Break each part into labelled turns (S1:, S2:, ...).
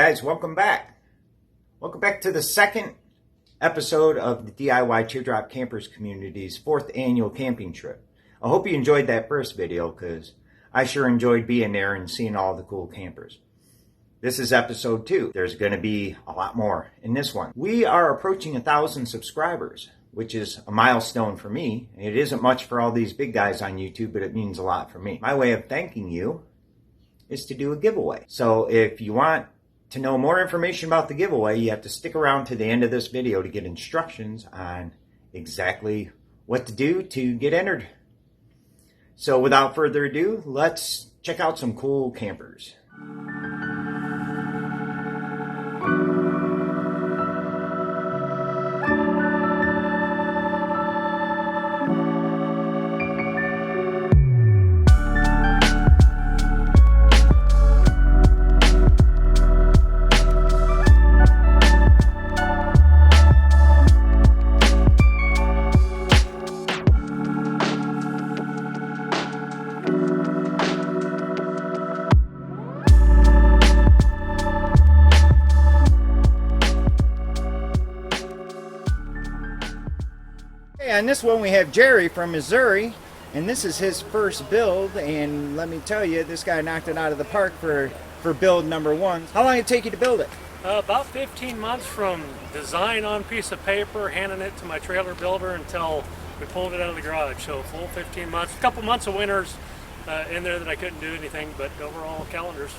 S1: guys, welcome back. Welcome back to the second episode of the DIY Teardrop Campers community's 4th annual camping trip. I hope you enjoyed that first video because I sure enjoyed being there and seeing all the cool campers. This is episode 2. There's going to be a lot more in this one. We are approaching 1,000 subscribers, which is a milestone for me. It isn't much for all these big guys on YouTube, but it means a lot for me. My way of thanking you is to do a giveaway. So if you want to know more information about the giveaway, you have to stick around to the end of this video to get instructions on exactly what to do to get entered. So without further ado, let's check out some cool campers. On this one we have Jerry from Missouri, and this is his first build, and let me tell you, this guy knocked it out of the park for build number 1. How long did it take you to build it?
S2: About 15 months from design on piece of paper, handing it to my trailer builder until we pulled it out of the garage. So full 15 months. A couple months of winters in there that I couldn't do anything, but overall calendars.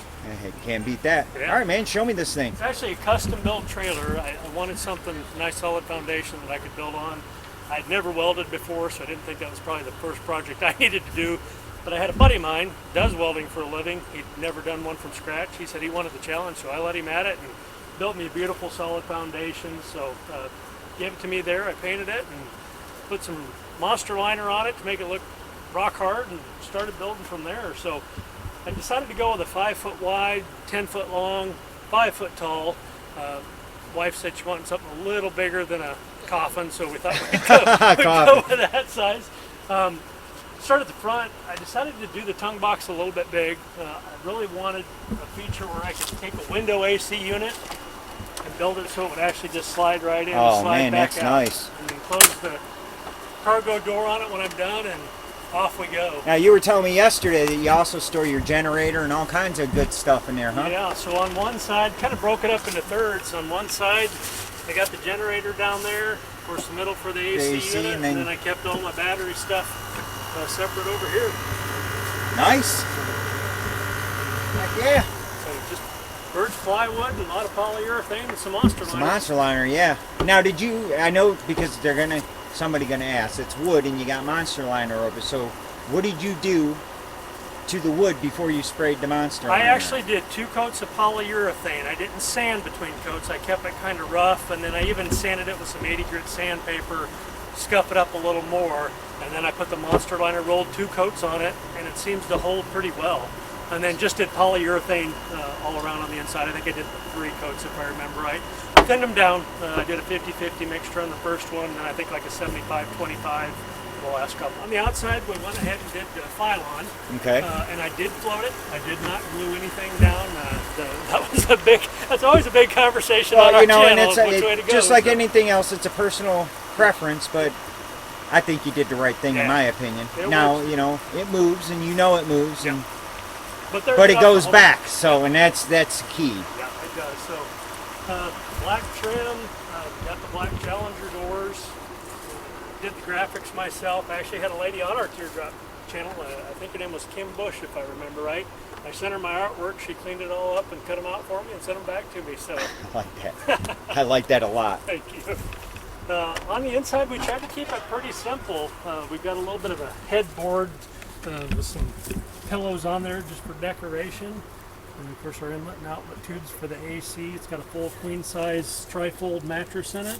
S1: Can't beat that. Yeah. All right, man, show me this thing.
S2: It's actually a custom built trailer. I wanted something, nice solid foundation that I could build on. I'd never welded before, so I didn't think that was probably the first project I needed to do. But I had a buddy of mine, does welding for a living. He'd never done one from scratch. He said he wanted the challenge, so I let him at it and built me a beautiful solid foundation. So gave it to me there. I painted it and put some monster liner on it to make it look rock hard, and started building from there. So I decided to go with a 5 foot wide, 10 foot long, 5 foot tall. Wife said she wanted something a little bigger than a coffin, so we thought we'd go with that size. Start at the front. I decided to do the tongue box a little bit big. I really wanted a feature where I could take a window AC unit and build it so it would actually just slide right in and slide back out.
S1: Nice.
S2: And then close the cargo door on it when I'm done, and off we go.
S1: Now, you were telling me yesterday that you also store your generator and all kinds of good stuff in there, huh?
S2: Yeah, so on one side, kind of broke it up into thirds. On one side, I got the generator down there, of course the middle for the AC unit, and then I kept all my battery stuff separate over here.
S1: Nice. Heck yeah.
S2: So just birch plywood and a lot of polyurethane and some monster liner.
S1: Some monster liner, yeah. Now, did you, I know because somebody gonna ask, it's wood and you got monster liner over, so what did you do to the wood before you sprayed the monster liner?
S2: I actually did 2 coats of polyurethane. I didn't sand between coats. I kept it kind of rough, and then I even sanded it with some 80 grit sandpaper, scuff it up a little more, and then I put the monster liner, rolled 2 coats on it, and it seems to hold pretty well. And then just did polyurethane all around on the inside. I think I did 3 coats if I remember right. Thinned them down. I did a 50-50 mixture on the first one, and I think like a 75-25 the last couple. On the outside, we went ahead and did Phylon.
S1: Okay.
S2: And I did float it. I did not glue anything down. That's always a big conversation on our channel. And which way to go,
S1: just like anything else, it's a personal preference, but I think you did the right thing in my opinion. Now, you know, it moves, and you know it moves, and but it goes back, so, and that's key.
S2: Yeah, it does. So, black trim, got the black Challenger doors, did the graphics myself. I actually had a lady on our Teardrop channel, I think her name was Kim Bush, if I remember right. I sent her my artwork, she cleaned it all up and cut them out for me and sent them back to me. So
S1: I like that. I like that a lot.
S2: Thank you. On the inside, we tried to keep it pretty simple. We've got a little bit of a headboard with some pillows on there just for decoration. And of course our inlet and outlet tubes for the AC. It's got a full queen size trifold mattress in it.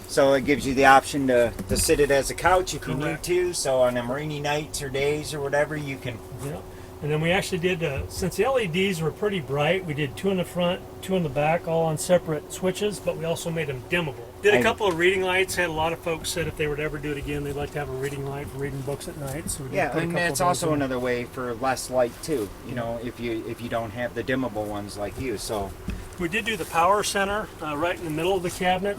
S1: So it gives you the option to sit it as a couch if you need to. So on them rainy nights or days or whatever, you can.
S2: Yeah. And then we actually did, since the LEDs were pretty bright, we did 2 in the front, 2 in the back, all on separate switches, but we also made them dimmable. Did a couple of reading lights. Had a lot of folks said if they would ever do it again, they'd like to have a reading light for reading books at night. So we
S1: yeah, and that's also another way for less light too. You know, if you don't have the dimmable ones like you. So
S2: We did do the power center right in the middle of the cabinet.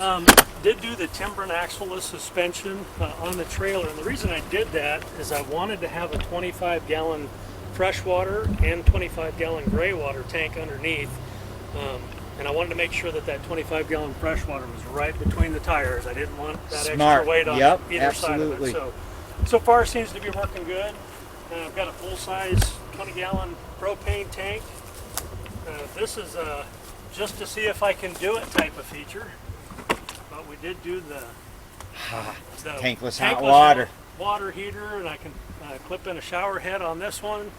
S2: Did do the timber and axle-less suspension on the trailer. And the reason I did that is I wanted to have a 25-gallon freshwater and 25-gallon gray water tank underneath. And I wanted to make sure that that 25-gallon freshwater was right between the tires. I didn't want that extra weight on either side of it. So far it seems to be working good. I've got a full-size 20-gallon propane tank. This is just to see if I can do it type of feature. But we did do the
S1: tankless hot
S2: water heater, and I can clip in a shower head on this one,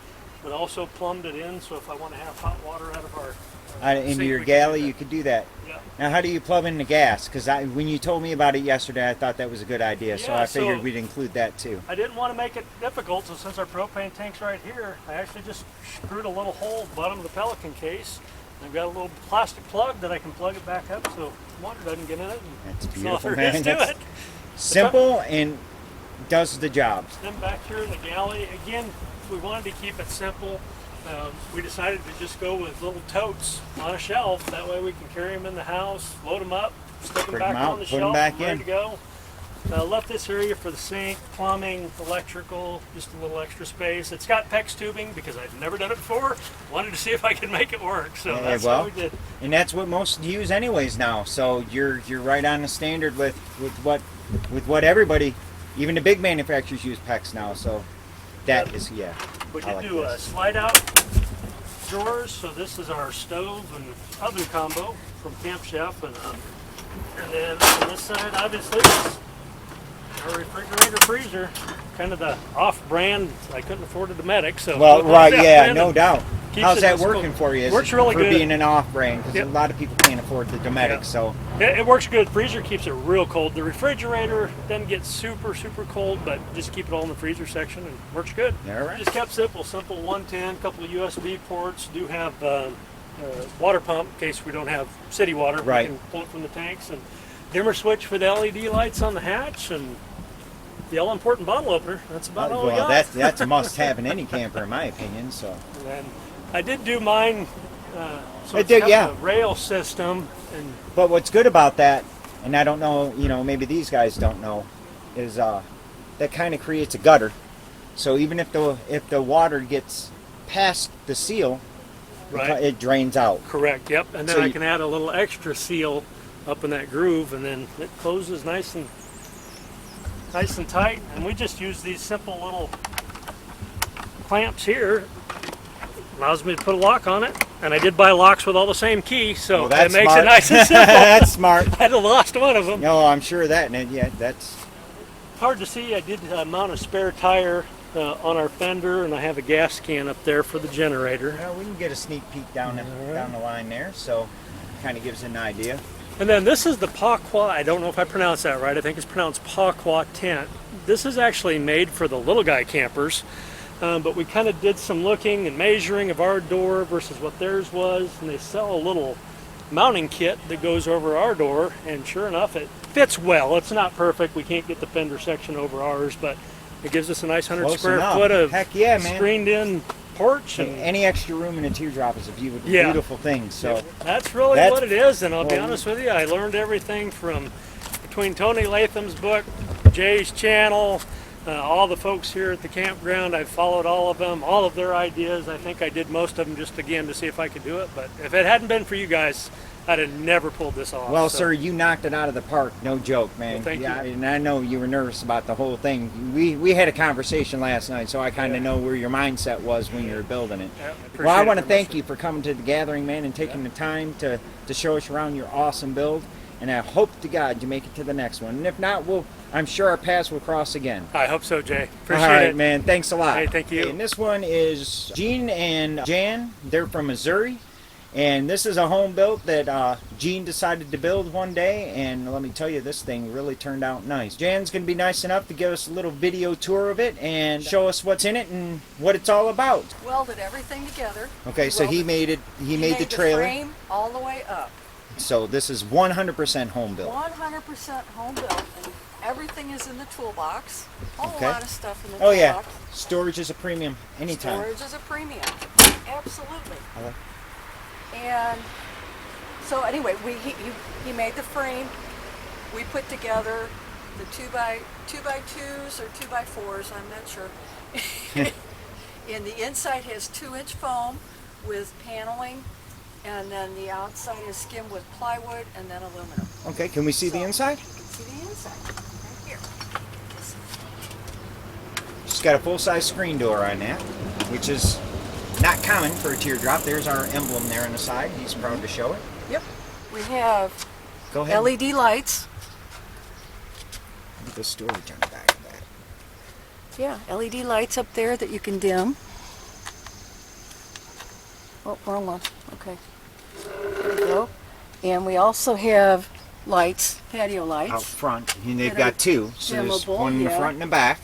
S2: but also plumbed it in, so if I want to have hot water out of our
S1: into your galley, you could do that.
S2: Yeah.
S1: Now, how do you plug in the gas? Because when you told me about it yesterday, I thought that was a good idea, so I figured we'd include that too.
S2: I didn't want to make it difficult, so since our propane tank's right here, I actually just screwed a little hole at the bottom of the Pelican case. I've got a little plastic plug that I can plug it back up so water doesn't get in it.
S1: That's beautiful,
S2: so man.
S1: That's simple and does the job.
S2: Then back here in the galley, again, we wanted to keep it simple. We decided to just go with little totes on a shelf. That way we can carry them in the house, load them up, stick them back on the shelf, ready to go. Left this area for the sink, plumbing, electrical, just a little extra space. It's got PEX tubing because I'd never done it before. Wanted to see if I could make it work, so that's what we did.
S1: And that's what most use anyways now. So you're right on the standard with what everybody, even the big manufacturers use PEX now. So that is
S2: We did do a slide out drawers. So this is our stove and oven combo from Camp Chef, and then on this side, obviously, is our refrigerator freezer, kind of the off-brand. I couldn't afford a Dometic, so
S1: no doubt. How's that working for you?
S2: Works really good.
S1: For being an off-brand, because a lot of people can't afford the Dometic, so
S2: it works good. Freezer keeps it real cold. The refrigerator doesn't get super cold, but just keep it all in the freezer section and works good.
S1: All right.
S2: Just kept simple 110, couple of USB ports. Do have water pump in case we don't have city water.
S1: Right.
S2: We can pull it from the tanks, and dimmer switch for the LED lights on the hatch, and the all-important bottle opener. That's about all we got.
S1: That's a must-have in any camper, in my opinion. So.
S2: And then I did do mine. So it's got the rail system.
S1: But what's good about that, and I don't know, maybe these guys don't know, is that kind of creates a gutter. So even if the water gets past the seal, it drains out.
S2: Correct. Yep. And then I can add a little extra seal up in that groove, and then it closes nice and tight. And we just use these simple little clamps here. Allows me to put a lock on it, and I did buy locks with all the same key, so it makes it nice and simple.
S1: That's smart.
S2: I'd have lost one of them.
S1: No, I'm sure of that. And that's
S2: hard to see. I did mount a spare tire on our fender, and I have a gas can up there for the generator.
S1: Well, we can get a sneak peek down the line there, so kind of gives an idea.
S2: And then this is the Paqua. I don't know if I pronounced that right. I think it's pronounced Paqua tent. This is actually made for the little guy campers. But we kind of did some looking and measuring of our door versus what theirs was, and they sell a little mounting kit that goes over our door, and sure enough, it fits well. It's not perfect. We can't get the fender section over ours, but it gives us a nice 100 square foot of screened-in porch.
S1: And any extra room in a teardrop is a beautiful thing. So
S2: that's really what it is, and I'll be honest with you, I learned everything from between Tony Latham's book, Jay's channel, all the folks here at the campground. I've followed all of them, all of their ideas. I think I did most of them just again to see if I could do it. But if it hadn't been for you guys, I'd have never pulled this off.
S1: Well, sir, you knocked it out of the park. No joke, man.
S2: Well, thank you.
S1: And I know you were nervous about the whole thing. We had a conversation last night, so I kind of know where your mindset was when you were building it.
S2: Yeah,
S1: I want to thank you for coming to the gathering, man, and taking the time to show us around your awesome build. And I hope to God you make it to the next one. And if not, I'm sure our paths will cross again.
S2: I hope so, Jay. Appreciate it.
S1: All right, man. Thanks a lot.
S2: Hey, thank you.
S1: And this one is Gene and Jan. They're from Missouri. And this is a home built that Gene decided to build one day. And let me tell you, this thing really turned out nice. Jan's going to be nice enough to give us a little video tour of it and show us what's in it and what it's all about.
S3: Welded everything together.
S1: Okay, so he made it. He made the trailer.
S3: The frame all the way up.
S1: So this is 100% home built.
S3: 100% home built, and everything is in the toolbox. A whole lot of stuff in the
S1: toolbox.
S3: Yeah,
S1: storage is a premium anytime.
S3: Storage is a premium, absolutely. And So anyway, he made the frame. We put together the 2x2s or 2x4s, I'm not sure. And the inside has 2-inch foam with paneling, and then the outside is skimmed with plywood and then aluminum.
S1: Okay, can we see the inside?
S3: You can see the inside right here.
S1: She's got a full-size screen door on that, which is not common for a teardrop. There's our emblem there on the side. He's proud to show it.
S3: Yep. We have
S1: Go ahead.
S3: LED lights.
S1: Look at the storage on the back of that.
S3: Yeah, LED lights up there that you can dim. Oh, wrong one. Okay. There we go. And we also have lights, patio lights.
S1: Out front, and they've
S3: That
S1: got
S3: are
S1: two. So there's
S3: dimmable,
S1: one in the
S3: yeah.
S1: front and the back.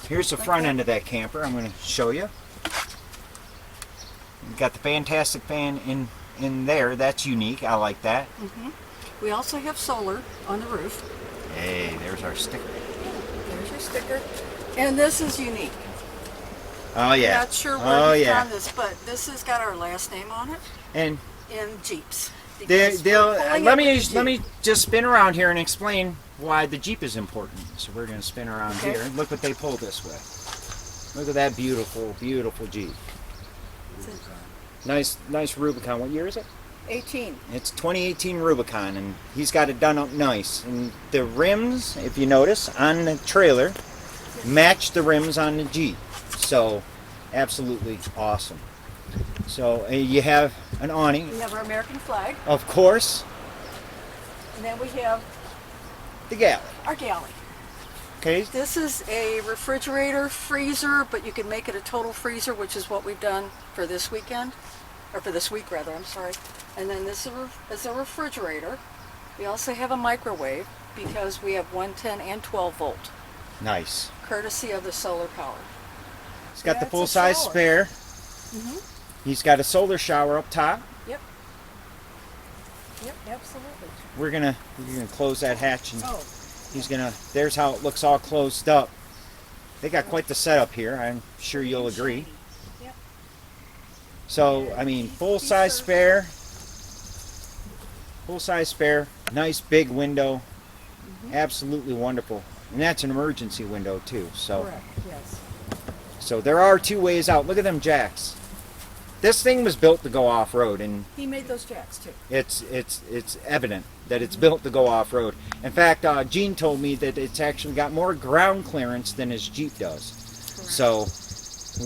S1: Here's the
S3: Like
S1: front
S3: that.
S1: end of that camper. I'm going to show you. You've got the fantastic fan in there. That's unique. I like that.
S3: We also have solar on the roof.
S1: Hey, there's our sticker.
S3: There's your sticker. And this is unique.
S1: Oh yeah.
S3: Not sure where
S1: Oh
S3: we
S1: yeah.
S3: found this, but this has got our last name on it
S1: And
S3: in Jeeps.
S1: they'll
S3: Pulling
S1: let
S3: it
S1: me
S3: with the
S1: let me
S3: Jeep.
S1: just spin around here and explain why the Jeep is important. So we're going to spin around
S3: Okay.
S1: here. Look what they pulled this with. Look at that beautiful, beautiful Jeep. Nice Rubicon. What year is it?
S3: 18.
S1: It's 2018 Rubicon, and he's got it done up nice. And the rims, if you notice, on the trailer match the rims on the Jeep. So, absolutely awesome. So, you have an awning,
S3: We have our American flag,
S1: of course,
S3: and then we have
S1: the galley.
S3: our galley.
S1: Okay,
S3: This is a refrigerator freezer, but you can make it a total freezer, which is what we've done for this weekend, or for this week rather, I'm sorry. And then this is a refrigerator. We also have a microwave because we have 110 and 12 volt,
S1: nice.
S3: courtesy of the solar power.
S1: He's got
S3: Yeah,
S1: the
S3: it's a
S1: full-size
S3: shower.
S1: spare. He's got a solar shower up top.
S3: Yep. Yep, absolutely.
S1: We're gonna close that hatch, and
S3: Oh,
S1: he's gonna. There's how it looks all closed up. They got quite the setup here. I'm sure you'll agree.
S3: Yep.
S1: So, I mean, full-size spare. Full-size spare. Nice big window. Absolutely wonderful. And that's an emergency window too. So,
S3: Correct, yes.
S1: so there are two ways out. Look at them jacks. This thing was built to go off-road, and
S3: He made those jacks too.
S1: it's evident that it's built to go off-road. In fact, Gene told me that it's actually got more ground clearance than his Jeep does. So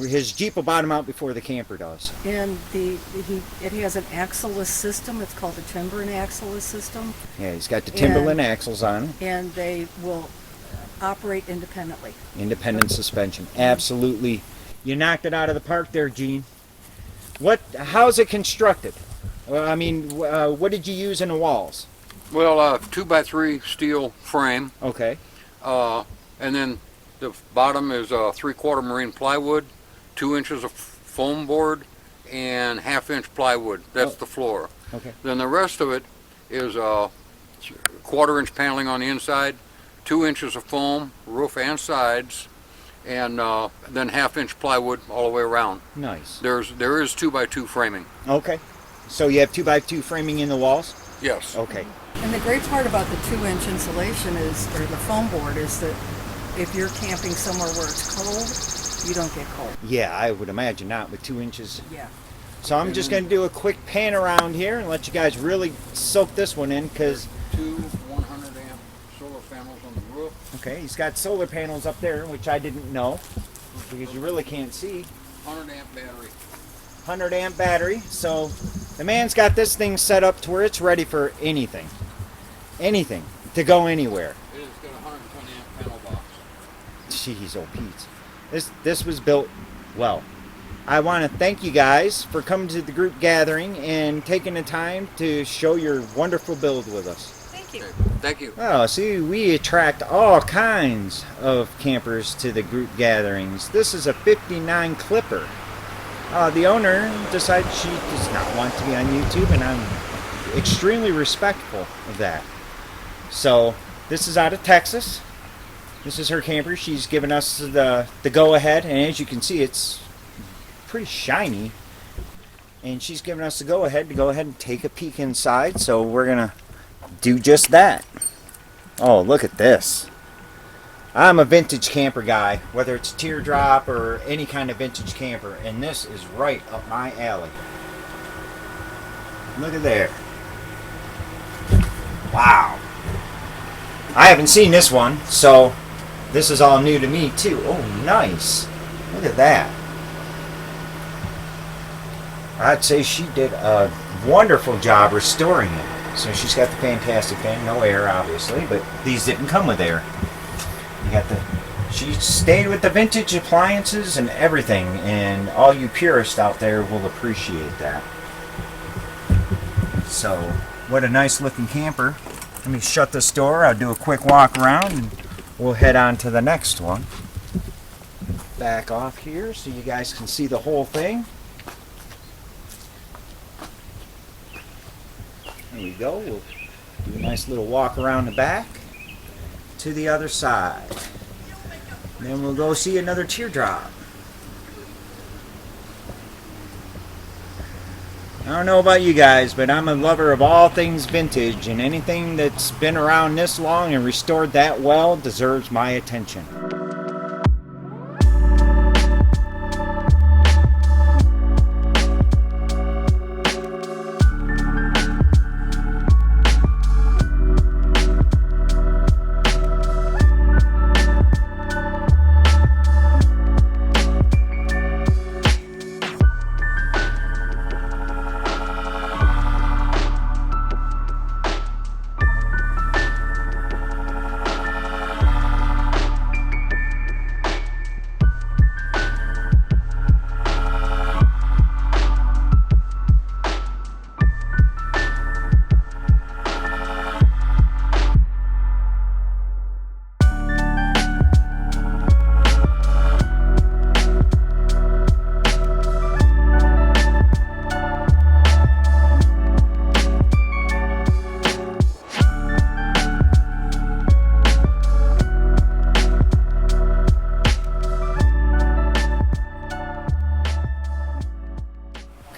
S1: his Jeep will bottom out before the camper does.
S3: And it has an axle-less system. It's called a timber and axle-less system,
S1: Yeah, he's got the Timberland axles on,
S3: and they will operate independently.
S1: independent suspension. Absolutely. You knocked it out of the park there, Gene. How's it constructed? What did you use in the walls?
S4: Well, 2x3 steel frame,
S1: Okay.
S4: and then the bottom is 3/4 marine plywood, 2 inches of foam board, and 1/2 inch plywood. That's
S1: Oh.
S4: the floor.
S1: Okay.
S4: Then the rest of it is 1/4 inch paneling on the inside, 2 inches of foam, roof and sides, and then 1/2 inch plywood all the way around.
S1: Nice.
S4: There is 2x2 framing.
S1: Okay. So you have 2x2 framing in the walls?
S4: Yes.
S1: Okay.
S3: And the great part about the 2-inch insulation or the foam board, is that if you're camping somewhere where it's cold, you don't get cold.
S1: Yeah, I would imagine not with 2 inches.
S3: Yeah.
S1: So I'm just going to do a quick pan around here and let you guys really soak this one in, because,
S4: Two 100 amp solar panels on the roof.
S1: okay, he's got solar panels up there, which I didn't know, because you really can't see.
S4: 100 amp battery.
S1: 100 amp battery. So the man's got this thing set up to where it's ready for anything. Anything. To go anywhere.
S4: It has got a 120 amp panel box.
S1: Jeez, oh Pete. This was built well. I want to thank you guys for coming to the group gathering and taking the time to show your wonderful build with us.
S3: Thank you.
S4: Okay, thank you.
S1: Oh, see, we attract all kinds of campers to the group gatherings. This is a 59 Clipper. The owner decided she does not want to be on YouTube, and I'm extremely respectful of that. So, this is out of Texas. This is her camper. She's given us the go-ahead, and as you can see, it's pretty shiny. and she's giving us the go-ahead to go ahead and take a peek inside, so we're gonna do just that. Oh, look at this. I'm a vintage camper guy, whether it's Teardrop or any kind of vintage camper, and this is right up my alley. Look at there. Wow. I haven't seen this one, so this is all new to me too. Oh, nice. Look at that. I'd say she did a wonderful job restoring it. So she's got the fantastic fan, no air obviously, but these didn't come with air. You got the, she stayed with the vintage appliances and everything, and all you purists out there will appreciate that. So, what a nice looking camper. Let me shut this door, I'll do a quick walk around, and we'll head on to the next one. Back off here so you guys can see the whole thing. There we go, we'll do a nice little walk around the back to the other side. And then we'll go see another teardrop. I don't know about you guys, but I'm a lover of all things vintage, and anything that's been around this long and restored that well deserves my attention.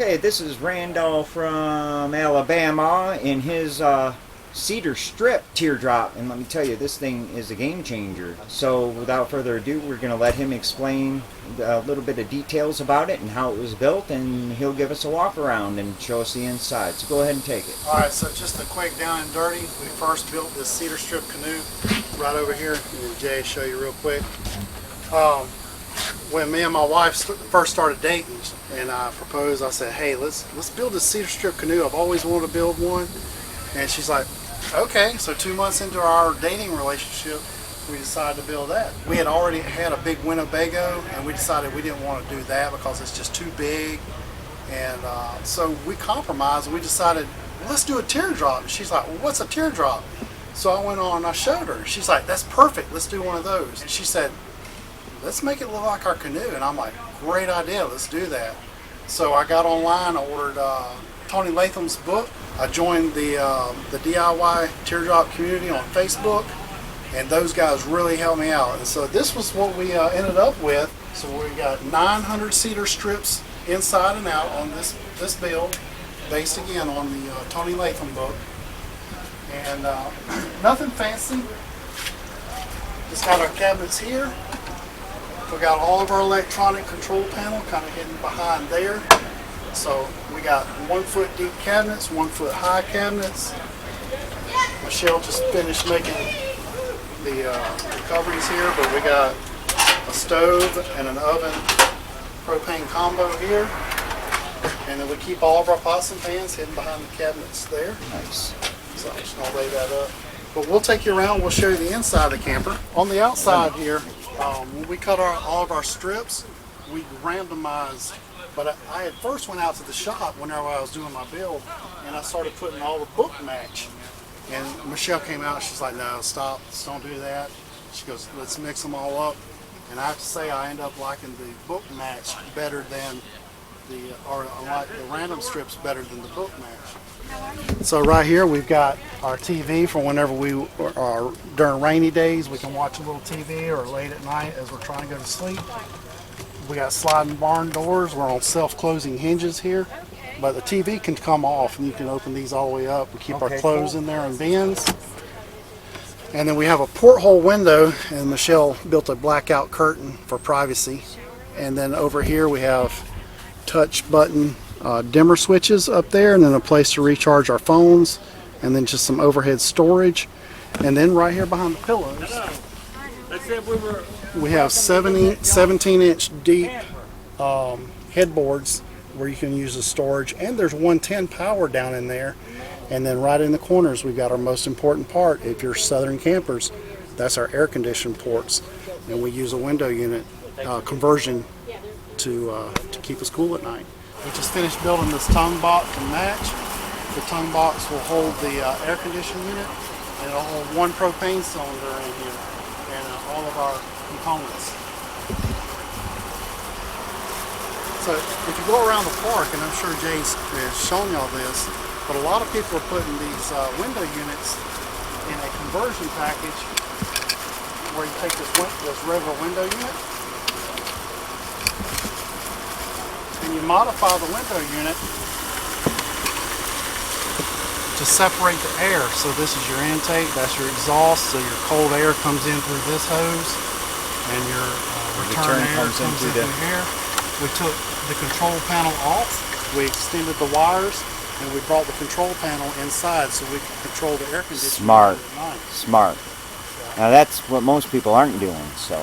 S1: Okay, this is Randall from Alabama in his Cedar strip teardrop, and let me tell you, this thing is a game changer. So without further ado, we're going to let him explain a little bit of details about it and how it was built, and he'll give us a walk around and show us the inside. So go ahead and take it.
S5: Alright, so just a quick down and dirty. We first built this cedar strip canoe right over here, and Jay show you real quick. When me and my wife first started dating, and I proposed, I said, hey, let's build this cedar strip canoe. I've always wanted to build one. And she's like, okay. So 2 months into our dating relationship, we decided to build that. We had already had a big Winnebago, and we decided we didn't want to do that because it's just too big. And so we compromised, and we decided, well, let's do a teardrop. And she's like, well, what's a teardrop? So I went on and I showed her. She's like, that's perfect. Let's do one of those. And she said, let's make it look like our canoe. And I'm like, great idea, let's do that. So I got online, I ordered Tony Latham's book. I joined the DIY teardrop community on Facebook, and those guys really helped me out. And so this was what we ended up with. So we got 900 cedar strips inside and out on this build, based again on the Tony Latham book. And nothing fancy, just got our cabinets here. We got all of our electronic control panel kind of hidden behind there. So we got 1 foot deep cabinets, 1 foot high cabinets. Michelle just finished making the coverings here, but we got a stove and an oven propane combo here. And then we keep all of our pots and pans hidden behind the cabinets there.
S1: Nice.
S5: So I'll lay that up. But we'll take you around, we'll show you the inside of the camper. On the outside here, when we cut all of our strips, we randomized. But I had first went out to the shop whenever I was doing my build, and I started putting all the book match. And Michelle came out, she's like, no, stop, don't do that. She goes, let's mix them all up. And I have to say, I end up liking the book match better than I like the random strips better than the book match. So right here we've got our TV for whenever we are during rainy days, we can watch a little TV, or late at night as we're trying to go to sleep. We got sliding barn doors. We're on self-closing hinges here. but the TV can come off, and you can open these all the way up. We keep our
S1: Okay,
S5: clothes
S1: cool.
S5: in there in bins. And then we have a porthole window, and Michelle built a blackout curtain for privacy. And then over here we have touch button dimmer switches up there, and then a place to recharge our phones, and then just some overhead storage. And then right here behind the pillows, we have 17-inch deep headboards where you can use as storage, and there's 110 power down in there. And then right in the corners, we've got our most important part. If you're Southern campers, that's our air conditioning ports, and we use a window unit conversion to keep us cool at night. We just finished building this tongue box and match. The tongue box will hold the air conditioning unit, and it'll hold one propane cylinder in here, and all of our components. So if you go around the park, and I'm sure Jay's shown y'all this, but a lot of people are putting these window units in a conversion package where you take this regular window unit and you modify the window unit to separate the air. So this is your intake, that's your exhaust, so your cold air comes in through this hose and your return air comes in through here. We took the control panel off, we extended the wires, and we brought the control panel inside so we can control the air conditioning.
S1: Smart.
S5: At night.
S1: Smart. Now that's what most people aren't doing, so.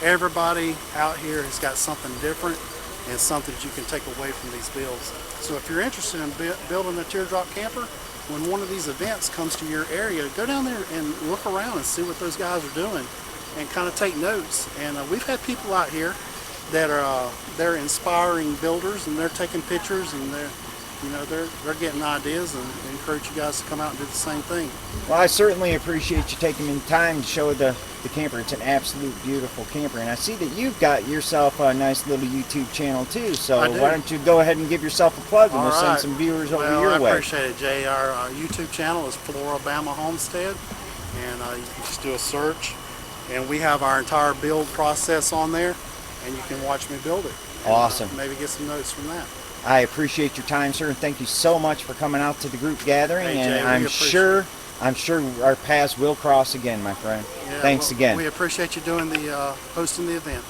S5: Everybody out here has got something different and something that you can take away from these builds. So if you're interested in building a teardrop camper, when one of these events comes to your area, go down there and look around and see what those guys are doing and kind of take notes. And we've had people out here that are they're inspiring builders, and they're taking pictures, and they're getting ideas, and encourage you guys to come out and do the same thing.
S1: Well, I certainly appreciate you taking the time to show the camper. It's an absolute beautiful camper, and I see that you've got yourself a nice little YouTube channel too, so why don't you go ahead and give yourself a plug, and we'll send some viewers over your way.
S5: I appreciate it, Jay. Our YouTube channel is Floribama Homestead, and you can just do a search, and we have our entire build process on there, and you can watch me build it. And,
S1: awesome.
S5: Maybe get some notes from that.
S1: I appreciate your time, sir, and thank you so much for coming out to the group gathering.
S5: Hey, Jay,
S1: and I'm sure our paths will cross again, my friend.
S5: Yeah,
S1: Thanks again.
S5: We appreciate you doing the hosting the event.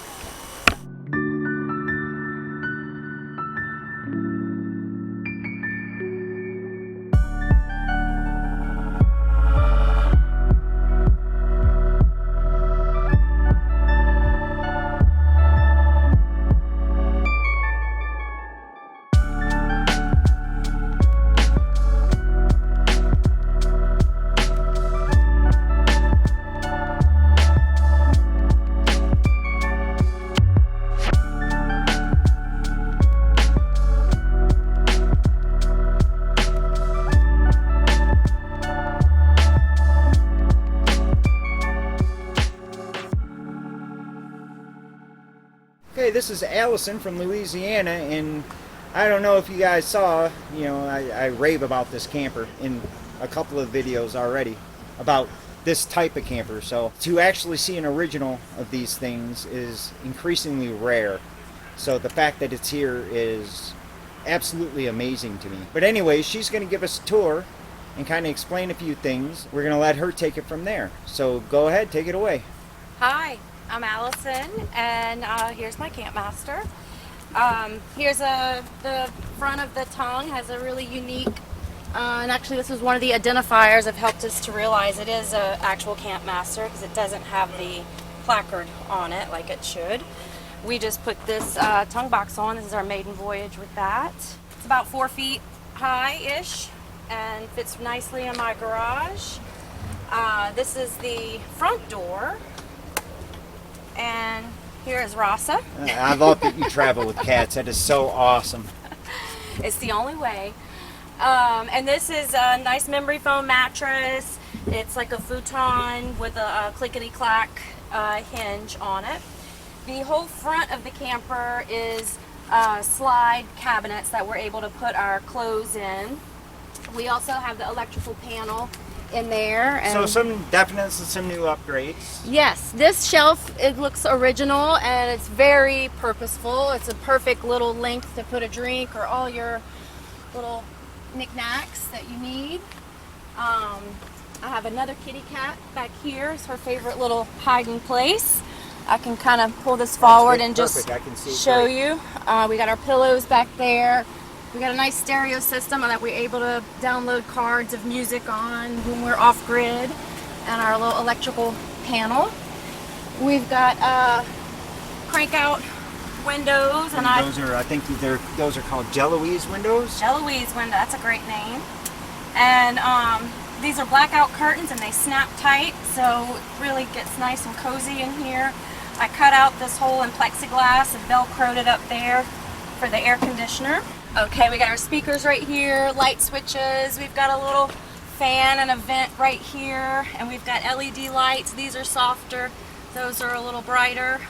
S1: Okay, this is Allison from Louisiana, and I don't know if you guys saw, I rave about this camper in a couple of videos already about this type of camper. So to actually see an original of these things is increasingly rare. So the fact that it's here is absolutely amazing to me. But anyway, she's going to give us a tour and kind of explain a few things. We're going to let her take it from there. So go ahead, take it away.
S6: Hi, I'm Allison, and here's my Campmaster. Here's the front of the tongue has a really unique, and actually this was one of the identifiers that helped us to realize it is an actual Campmaster because it doesn't have the placard on it like it should. We just put this tongue box on. This is our maiden voyage with that. It's about 4 feet high-ish and fits nicely in my garage. This is the front door. And here is Rasa.
S1: I love that you travel with cats. That is so awesome.
S6: It's the only way. And this is a nice memory foam mattress. It's like a futon with a clickety-clack hinge on it. The whole front of the camper is slide cabinets that we're able to put our clothes in. We also have the electrical panel in there. And
S1: so some new upgrades.
S6: yes, this shelf, it looks original and it's very purposeful. It's a perfect little length to put a drink or all your little knickknacks that you need. I have another kitty cat back here. It's her favorite little hiding place. I can kind of pull this forward and just
S1: I can see
S6: show you. We got our pillows back there. We got a nice stereo system that we're able to download cards of music on when we're off grid, and our little electrical panel. We've got crank out windows, and
S1: those are, I think those are called Jello-Ease windows.
S6: Jello-Ease window, that's a great name. And these are blackout curtains, and they snap tight, so it really gets nice and cozy in here. I cut out this hole in plexiglass and velcroed it up there for the air conditioner. Okay, we got our speakers right here, light switches. We've got a little fan and a vent right here, and we've got LED lights. These are softer, those are a little brighter.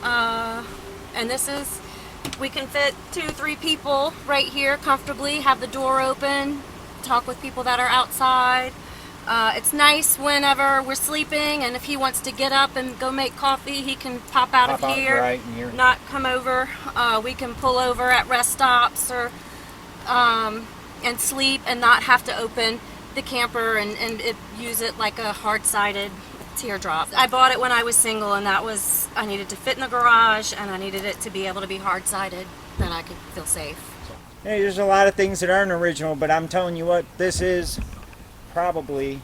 S6: And this is, we can fit 2-3 people right here comfortably, have the door open, talk with people that are outside. It's nice whenever we're sleeping, and if he wants to get up and go make coffee, he can pop out of here,
S1: right in here.
S6: not come over. We can pull over at rest stops or and sleep and not have to open the camper and use it like a hard-sided teardrop. I bought it when I was single, and I needed to fit in the garage, and I needed it to be able to be hard-sided, that I could feel safe.
S1: Hey, there's a lot of things that aren't original, but I'm telling you what, this is probably,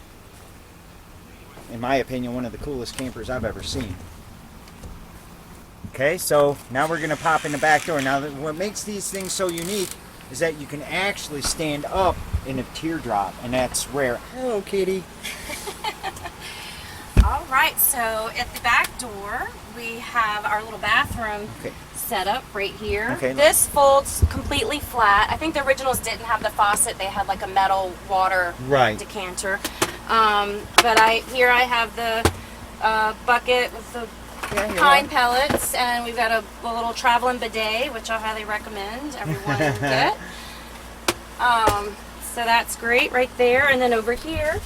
S1: in my opinion, one of the coolest campers I've ever seen. Okay, so now we're going to pop in the back door. Now, what makes these things so unique is that you can actually stand up in a teardrop, and that's rare. Hello, kitty.
S6: All right, so at the back door, we have our little bathroom set up right here.
S1: Okay.
S6: This folds completely flat. I think the originals didn't have the faucet. They had like a metal water decanter. But here I have the bucket with the pine pellets, and we've got a little traveling bidet, which I highly recommend everyone get. So that's great right there. And then over here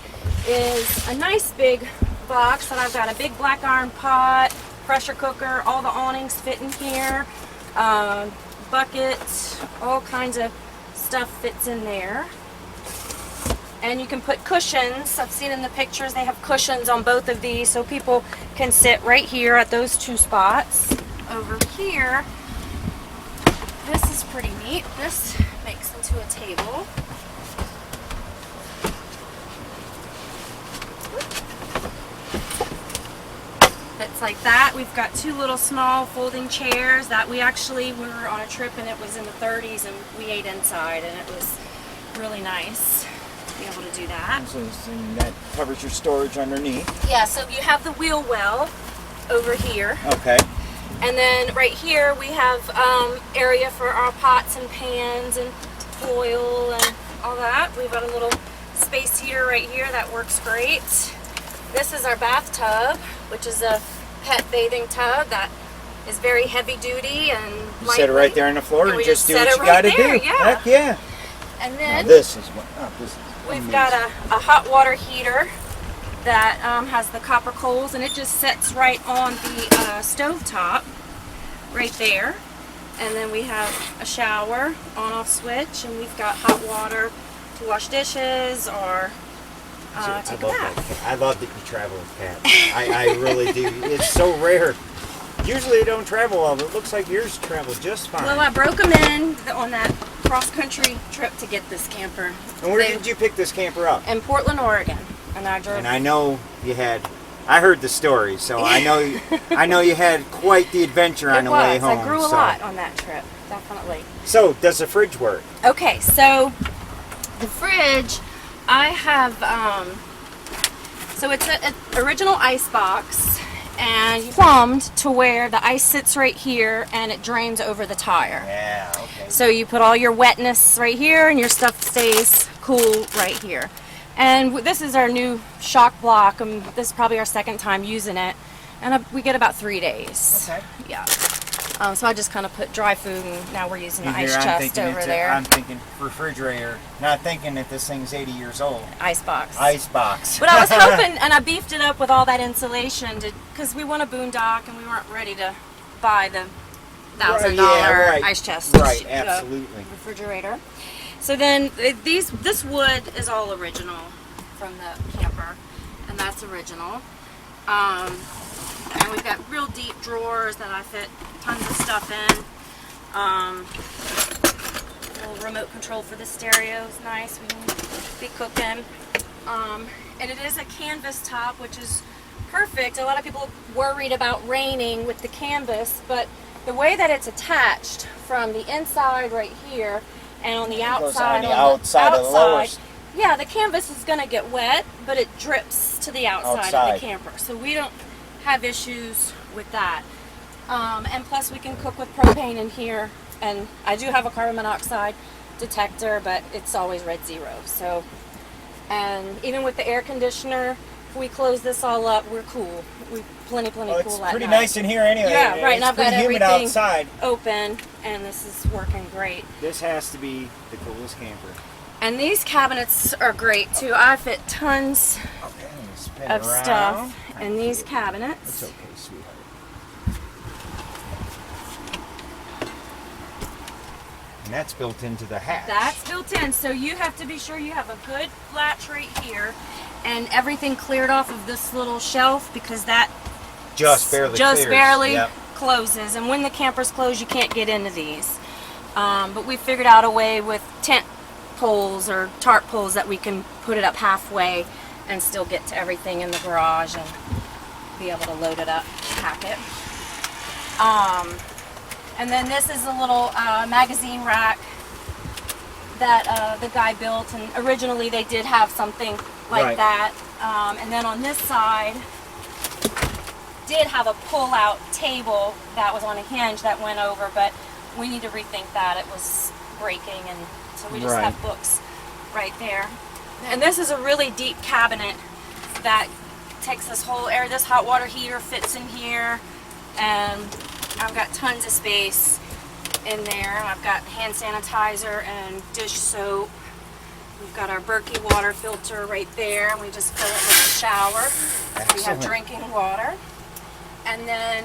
S6: is a nice big box, and I've got a big black iron pot, pressure cooker, all the awnings fit in here, buckets, all kinds of stuff fits in there. And you can put cushions. I've seen in the pictures they have cushions on both of these, so people can sit right here at those 2 spots. Over here, this is pretty neat. This makes into a table. It's like that. We've got 2 little small folding chairs that we were on a trip, and it was in the 30s, and we ate inside, and it was really nice to be able to do that.
S1: And that covers your storage underneath.
S6: Yeah, so you have the wheel well over here.
S1: Okay.
S6: And then right here we have area for our pots and pans and foil and all that. We've got a little space heater right here that works great. This is our bathtub, which is a pet bathing tub that is very heavy duty and
S1: You
S6: lightweight.
S1: set it right there on the floor and just do
S6: set
S1: what
S6: it
S1: you
S6: right
S1: got to
S6: there,
S1: do.
S6: yeah.
S1: Heck yeah.
S6: And
S1: Now
S6: then
S1: this is
S6: we've
S1: amazing.
S6: got a hot water heater that has the copper coals, and it just sets right on the stove top right there. And then we have a shower on-off switch, and we've got hot water to wash dishes or take a bath.
S1: I love that you travel with cats. I really do. It's so rare. Usually they don't travel well, but it looks like yours travel just fine.
S6: Well, I broke them in on that cross-country trip to get this camper.
S1: And where did you pick this camper up?
S6: In Portland, Oregon. And I drove.
S1: And I know you had. I heard the story, so I know you had quite the adventure on the way home.
S6: I grew a lot on that trip, definitely.
S1: So, does the fridge work?
S6: Okay, so the fridge, I have. So it's an original ice box, and plumbed to where the ice sits right here, and it drains over the tire.
S1: Yeah. Okay.
S6: So you put all your wetness right here, and your stuff stays cool right here. And this is our new shock block. This is probably our 2nd time using it, and we get about 3 days.
S1: Okay.
S6: Yeah. So I just kind of put dry food, and now we're using the ice
S1: I'm
S6: chest
S1: thinking
S6: over there.
S1: I'm thinking refrigerator, not thinking that this thing's 80 years old.
S6: Ice box.
S1: Ice box.
S6: But I was hoping, and I beefed it up with all that insulation, because we want a boondock, and we weren't ready to buy the $1,000 ice chest,
S1: Right, absolutely.
S6: refrigerator. So then this wood is all original from the camper, and that's original. And we've got real deep drawers that I fit tons of stuff in. Little remote control for the stereo is nice. We can be cooking. And it is a canvas top, which is perfect. A lot of people worried about raining with the canvas, but the way that it's attached from the inside right here and on the outside,
S1: outside of the lower.
S6: Yeah, the canvas is going to get wet, but it drips to the outside of the camper. So we don't have issues with that. And plus we can cook with propane in here. And I do have a carbon monoxide detector, but it's always red 0. So, and even with the air conditioner, if we close this all up, we're cool. We're plenty cool at night.
S1: It's pretty nice in here anyway.
S6: Yeah, right. And
S1: It's
S6: I've got
S1: pretty humid
S6: everything
S1: outside.
S6: open, and this is working great.
S1: This has to be the coolest camper.
S6: And these cabinets are great too. I fit tons of stuff in these cabinets.
S1: It's okay, sweetheart. And that's built into the hatch.
S6: That's built in, so you have to be sure you have a good latch right here, and everything cleared off of this little shelf, because that
S1: just barely
S6: closes. And when the campers close, you can't get into these. But we figured out a way with tent poles or tarp poles that we can put it up halfway and still get to everything in the garage and be able to load it up, pack it. And then this is a little magazine rack that the guy built, and originally they did have something like that. And then on this side did have a pull-out table that was on a hinge that went over, but we need to rethink that. It was breaking, and so we just have books right there. And this is a really deep cabinet that takes this whole area. This hot water heater fits in here, and I've got tons of space in there. I've got hand sanitizer and dish soap. We've got our Berkey water filter right there, and we just fill it with a shower.
S1: Excellent.
S6: We have drinking water. And then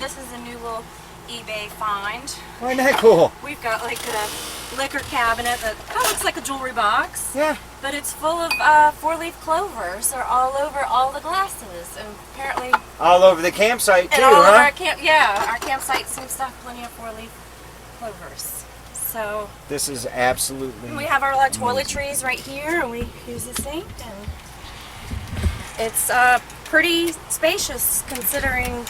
S6: this is a new little eBay find.
S1: Isn't that cool?
S6: We've got like a liquor cabinet that kind of looks like a jewelry box.
S1: Yeah.
S6: But it's full of 4-leaf clovers. They're all over all the glasses, and apparently
S1: All over the campsite too,
S6: and all over
S1: huh?
S6: our our campsite seems to have plenty of 4-leaf clovers. So
S1: This is absolutely.
S6: we have our toiletries right here, and we use the sink, and it's pretty spacious considering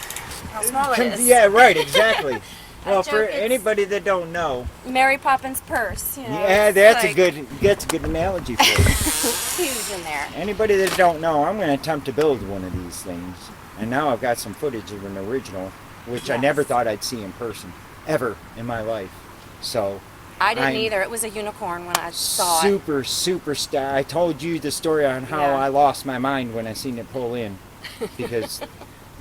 S6: how small it is.
S1: Yeah, right, exactly. Well,
S6: joke
S1: for
S6: it's-
S1: anybody that don't know,
S6: Mary Poppins purse. You know,
S1: yeah,
S6: it's
S1: that's
S6: like
S1: a good analogy for it.
S6: huge in there.
S1: Anybody that don't know, I'm going to attempt to build one of these things, and now I've got some footage of an original, which I never thought I'd see in person ever in my life. So
S6: I didn't
S1: I'm
S6: either. It was a unicorn when I saw it.
S1: super star. I told you the story on how I lost my mind when I seen it pull in, because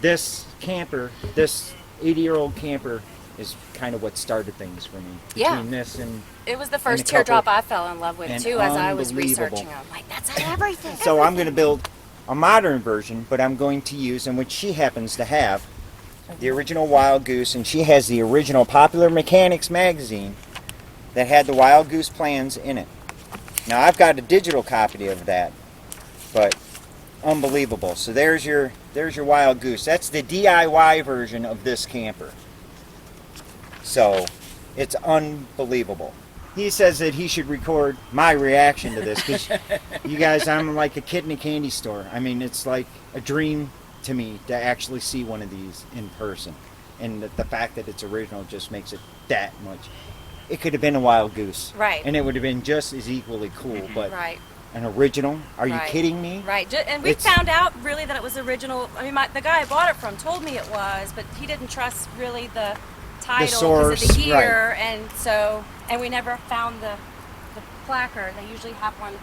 S1: this camper, this 80-year-old camper, is kind of what started things for me. Between this and
S6: It was the first
S1: and a couple-
S6: teardrop I fell in love with
S1: and
S6: too, as I was
S1: unbelievable.
S6: researching. I'm like, that's everything.
S1: so I'm going to build a modern version, but I'm going to use, and which she happens to have, the original Wild Goose, and she has the original Popular Mechanics magazine that had the Wild Goose plans in it. Now I've got a digital copy of that, but unbelievable. So there's your Wild Goose. That's the DIY version of this camper. So it's unbelievable. He says that he should record my reaction to this, because you guys, I'm like a kid in a candy store. I mean, it's like a dream to me to actually see one of these in person, and the fact that it's original just makes it that much. It could have been a Wild Goose,
S6: Right.
S1: and it would have been just as equally cool. But
S6: Right.
S1: an original? Are you
S6: Right.
S1: kidding me?
S6: Right, and we
S1: It's-
S6: found out really that it was original. I mean, the guy I bought it from told me it was, but he didn't trust really the title because
S1: source,
S6: of the year, and we never found the placard. They usually have one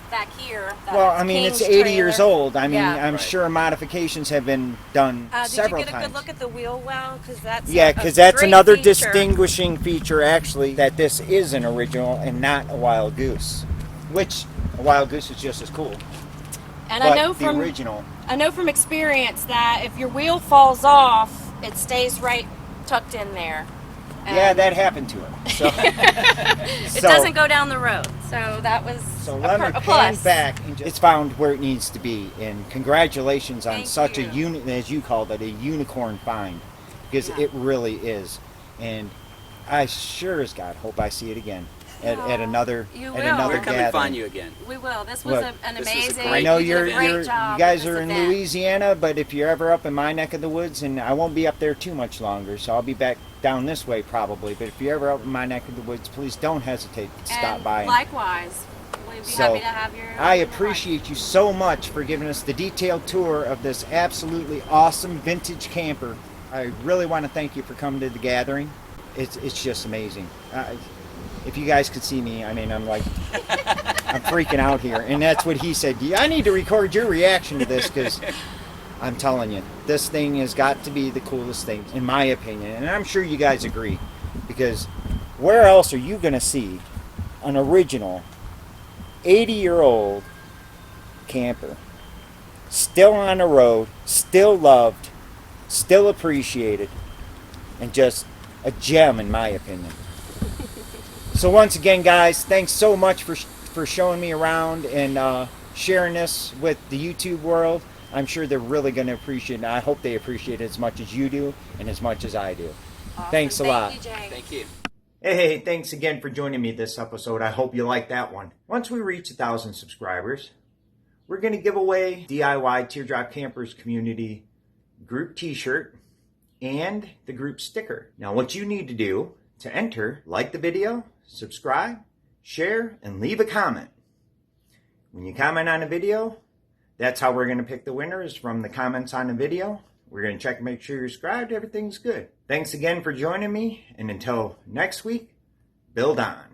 S6: back here. that
S1: Well,
S6: has
S1: I mean, it's
S6: King's
S1: 80 years
S6: trailer.
S1: old. I mean,
S6: Yeah.
S1: I'm sure modifications have been done
S6: Did you
S1: several
S6: get a
S1: times.
S6: good look at the wheel well? Because that's
S1: Yeah,
S6: a
S1: because that's
S6: great
S1: another
S6: feature.
S1: distinguishing feature, actually, that this is an original and not a Wild Goose. Which, a Wild Goose is just as cool.
S6: And
S1: But
S6: I know
S1: the
S6: from
S1: original,
S6: experience that if your wheel falls off, it stays right tucked in there.
S1: Yeah, that happened to him. So,
S6: It doesn't go down the road, so that was
S1: So
S6: a
S1: let me
S6: a
S1: pan
S6: plus.
S1: back. And it's found where it needs to be. And congratulations on
S6: Thank
S1: such
S6: you.
S1: a unit, as you called it, a unicorn find. Because
S6: Yeah.
S1: it really is. And I sure as God hope I see it again at another
S6: You
S1: at
S6: will.
S1: another
S6: We're
S7: Come and
S1: gathering.
S7: find you again.
S6: We will. This was
S1: What?
S6: an
S7: This is a
S6: amazing.
S7: great
S1: I know
S6: you did a great
S1: you
S6: job
S1: guys
S6: with
S1: are
S6: this
S1: in
S6: event.
S1: Louisiana, but if you're ever up in my neck of the woods, and I won't be up there too much longer, so I'll be back down this way probably. But if you're ever up in my neck of the woods, please don't hesitate to stop
S6: And
S1: by.
S6: likewise, we'd be
S1: So,
S6: happy to have your.
S1: I appreciate you so much for giving us the detailed tour of this absolutely awesome vintage camper. I really want to thank you for coming to the gathering. It's just amazing. If you guys could see me, I mean, I'm like, I'm freaking out here. And that's what he said. I need to record your reaction to this because I'm telling you, this thing has got to be the coolest thing, in my opinion. And I'm sure you guys agree, because where else are you going to see an original 80-year-old camper still on the road, still loved, still appreciated, and just a gem, in my opinion. So once again, guys, thanks so much for showing me around and sharing this with the YouTube world. I'm sure they're really going to appreciate it. I hope they appreciate it as much as you do and as much as I do.
S6: Awesome.
S1: Thanks a lot.
S6: Thank you, Jay.
S7: Thank you.
S1: Hey, thanks again for joining me this episode. I hope you liked that one. Once we reach 1,000 subscribers, we're going to give away DIY Teardrop Campers Community group t-shirt and the group sticker. Now, what you need to do to enter, like the video, subscribe, share, and leave a comment. When you comment on a video, that's how we're going to pick the winners from the comments on the video. We're going to check and make sure you're subscribed. Everything's good. Thanks again for joining me. And until next week, build on.